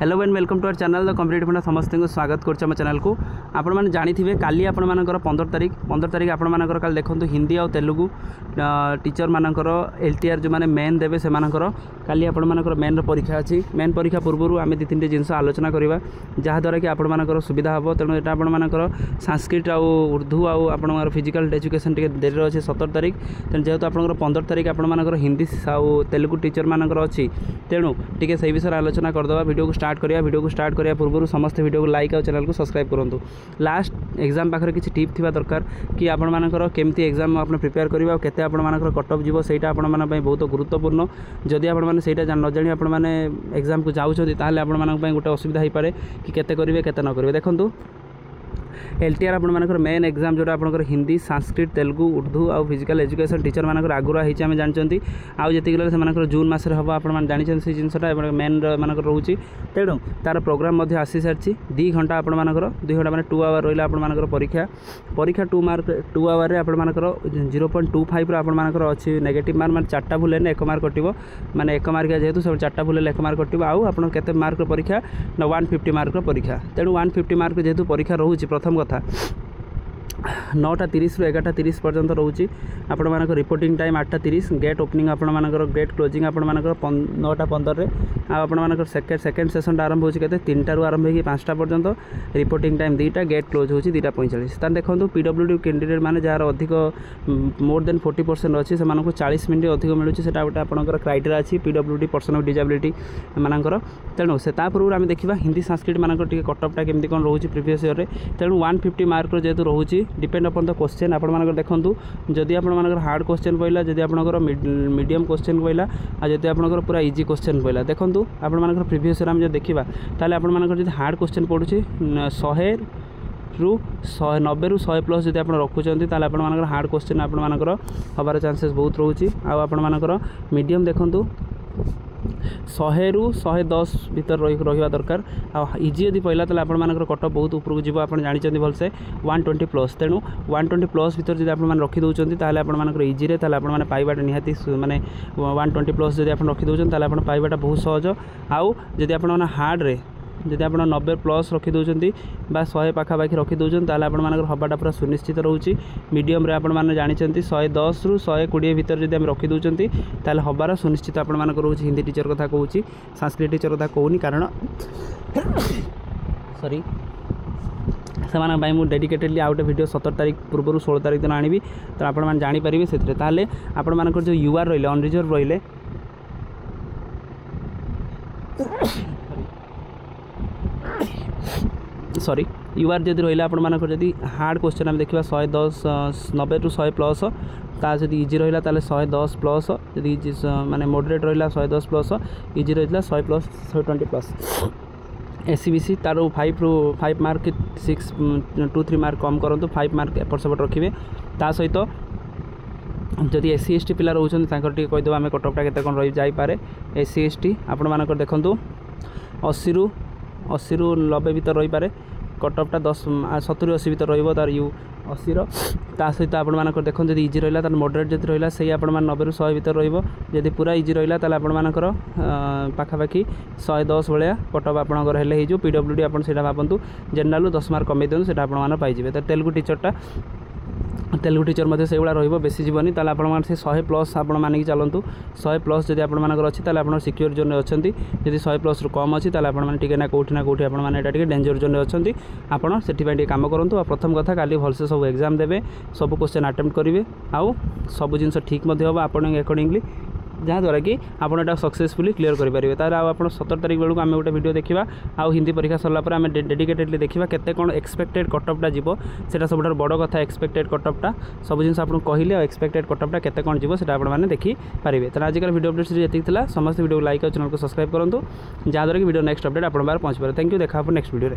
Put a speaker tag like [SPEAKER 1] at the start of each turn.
[SPEAKER 1] Hello and welcome to our channel the competitive funda समस्त को स्वागत करम चैनल को आपण मैंने जानी काली आपण 15 तारीख आपण मानकर काल देखो हिंदी और तेलुगु टीचर मानकर एलटीआर जो मैंने मेन देवे से काली आपण मानकर मेन परीक्षा अच्छी मेन परीक्षा पूर्व आम दी तीन जिनस आलोचना करवा जहाँद्वारा कि आपण मानकर सुविधा हम तेणु यहाँ आपण मानकर संस्कृत आउ उर्दू आउ आपण फिजिकल एजुकेशन टी देरी अच्छे 17 तारीख तेणु जेहेतु आप 15 तारीख आपण मानकर हिंदी आउ तेलुगु टीचर मानकर अच्छी तेणु टी से विषय आलोचना करदे वीडियो को स्टार्ट करिया पूर्व समस्त वीडियो को लाइक और चैनल को सब्सक्राइब करूँ। लास्ट एग्जाम पाखे किसी टिप थी दरकार कि आपण मानकर केमती एग्जाम आप प्रिपेयर करेंगे और केते आपण मानकर कटअप जीव से आपण माने बहुत गुरुत्वपूर्ण जदि आपण माने सेटा न जानी आपण माने एग्जाम को जाउछथि ताले आपण मानक गोटे असुविधा हो पारे कि केते करेंगे केते न करेंगे। देखंतु एलटीआर आपण मानकर मेन एग्जाम जोटा आपनकर हिंदी संस्कृत तेलुगु उर्दू और फिजिकल एजुकेशन टीचर मानकर आगुआ होती आम जानते आउ जी से जून मसरे हम आप जानते से जिनसा मेन मानकर रोचे तेणु तार प्रोग्राम आसी सारी 2 घंटा आपण मानकर 2 घंटा मैंने 2 आवर रहा आपंकर परीक्षा 2 मार्क 2 आवर आपंकर 0.25 आपण मानकर अच्छी नेगेटिव मार्क मैंने 4टा भूल 1 मार्क कटो माने 1 मार्क जेहतु सब 4टा भूल 1 मार्क कटो आउ आप केते मार्क परीक्षा 150 मार्क परीक्षा तेणु 150 मार्क जेहतु परीक्षा रोचे प्रथम कथा 9:30 रु 11:30 पर्यंत रोचे आपण मानकर रिपोर्टिंग टाइम 8:30 गेट ओपनिंग आपण मानकर गेट क्लोजिंग आपण मानकर 9:15 रे आपण मानकर सेकेंड सेशन आरंभ होची केते 3टा रु आरंभ होगी 5टा पर्यंत रिपोर्टिंग टाइम 2टा गेट क्लोज होची 2:45 तान देखंतु पीडब्ल्यूडी कैंडिडेट माने जार अधिक मोर देन 40% अछि से मानको 40 मिनिट अधिक मिलुची सेटा गोटे आपनकर क्राइटेरिया अछि पीडब्ल्यूडी पर्सन ऑफ डिसेबिलिटी मानकर तेणु से ता पूर्व आम देखा हिंदी संस्कृत मानकर टिके कटअपटा केमती कोन रोची प्रीवियस ईयर रे तेणु 150 मार्क जेहेतु रोची डिपेंड अपन द क्वेश्चन आपण मानकर देखंतु जदि आपण मानकर हार्ड क्वेश्चन पइला जदि आपनकर मीडियम क्वेश्चन पइला आ जदि आपनकर पूरा इजी क्वेश्चन पइला देखंतु आपण मानकर प्रीवियस ईयर हम जे देखिबा ताले आपण मानकर जदि हार्ड क्वेश्चन पडुची 100 रु 190 रु 100 प्लस जदि आपण रखुचंती ताले आपण मानकर हार्ड क्वेश्चन आपण मानकर हबार चांसेस बहुत रोची आ आपण मानकर मीडियम देखंतु 100 रु 110 भीतर रही दरकार आ इजी यदि पहला तो आप कटअप बहुत ऊपर जीव आप जानते भलसे 120 प्लस तेणु 120 प्लस भीतर जब आप रखी दौरान ताले आप इजी आप पाइबाटा निहाती माने 120 प्लस जब आप रखी दौरान आप पाइबाटा बहुत सहज आउ जदि आप हार्ड रे जदि आप 90 प्लस रखी दौरान 100 पाखापाखि रखी दौरान ताले आप हबाटा पूरा सुनिश्चित रोचे मीडियम रे आपण माने जानते 110 रु 120 भीतर जब रखी दौरान ताले हबार सुनिश्चित आपण मानक रोचे हिंदी टीचर कथा कहूँ संस्कृत टीचर कथा कहूनी कारण सॉरी से मुझे डेडिकेटेडली आउटे वीडियो 17 तारीख पूर्व 16 तारीख दिन आनी तो आप जानीपर से ताले आपण मानकर जो यूआर रहिले अनरिजर्व रहिले सॉरी यूआर जदि रहा आपण मानकर जदि हार्ड क्वेश्चन आम देखा 110 90 रु 100 प्लस ता जदि इजी रहा ताले 110 प्लस जदि इजी माने मॉडरेट रहा 110 प्लस इजी रहा 100 प्लस 120 प्लस एससीबीसी तार 5 मार्क 6 मार्क कम करूँ 5 मार्क एपट सेपट रखिए ता सहित जदि एससी एसटी पिला रोचन टे कहीदेव आम कटअपटा केते कोन रही जाई पारे एससी एसटी आपण मानकर देखंतु 80 रु 90 भीतर रही पारे कटअपटा 70 80 भीतर रही तार यू 80 ता सहित आपण मानकर देखो जदि इजी रहा तार मॉडरेट जदि रहा से आपण 90 रु 100 भीतर रही पूरा इजी रहा ताले आपण मानकर पाखापाखि 110 भाया कटअप आपंकर हेले हो पीडब्ल्यूडी आप भावतु जनरल 10 मार्क कमे दिखाँ से आप पाइबे तो तेलुगु टीचरटा तेलुगु टीचर मध्य से भाया रही बेसी जीवनी ताले आपण से 100 प्लस आप मानिक चलतु 100 प्लस जदि आपंकर अच्छी ताले आप सिक्योर जोन अच्छा जदि 100 प्लस रु कम अच्छी ताले आपने ना कौटी आपटे डेंजर जोन अच्छी आपड़ से कम करूँ प्रथम कथा काली भलसे सब एग्जाम देवे सब क्वेश्चन अटेम्प्ट करेंगे आउ सब जिन ठीक हम आपण अकॉर्डिंगली जहाँद्वारा कि आपटा सक्सेसफुली क्लीयर करेंगे तार आप 17 तारीख बेलू आम गोटे वीडियो देखा आउ हिंदी परीक्षा सरला आम डेडिकेटेडली देखा केते कौन एक्सपेक्टेड कटअपटा जीव से सब बड़ कथा एक्सपेक्टेड कटअपटा सब जिन आपको कहले एक्सपेक्टेड कटअपटा केते कौन जीव से आपने देखिपारे तेना आजिकल वीडियो अपडेट जी समस्त वीडियो लाइक और चैनल को सब्सक्राइब करूँ जहाँद्वारा कि वीडियो नेक्स्ट अपडेट आप पहुँच पारे। थैंक यू देखा नेक्स्ट वीडियो।